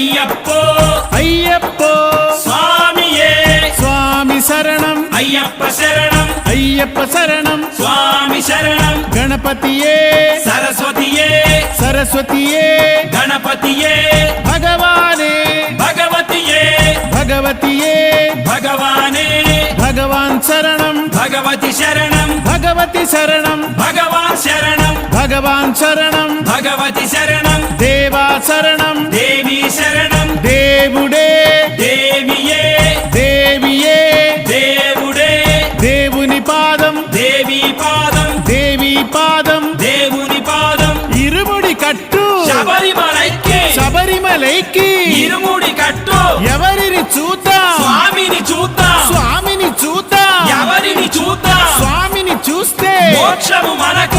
అయ్యప్పో అయ్యప్పో స్వామియే స్వామి శరణం అయ్యప్ప శరణం అయ్యప్ప శరణం స్వామి శరణం గణపతియే సరస్వతియే సరస్వతియే గణపతియే భగవానే భగవతియే భగవతియే భగవానే భగవాన్ శరణం భగవతి శరణం భగవతి శరణం భగవాన్ శరణం భగవాన్ శరణం భగవతి శరణం దేవా శరణం దేవి శరణం దేవుడే దేవియే దేవియే దేవుడే దేవుని పాదం దేవి పాదం దేవి పాదం దేవుని పాదం ఇరుముడి కట్టు శబరిమలైకి శబరిమలైకి ఇరుముడి కట్టు ఎవరిని చూద్దాం స్వామిని చూద్దాం స్వామిని చూద్దాం ఎవరిని చూద్దాం స్వామిని చూస్తే మోక్షము మనకు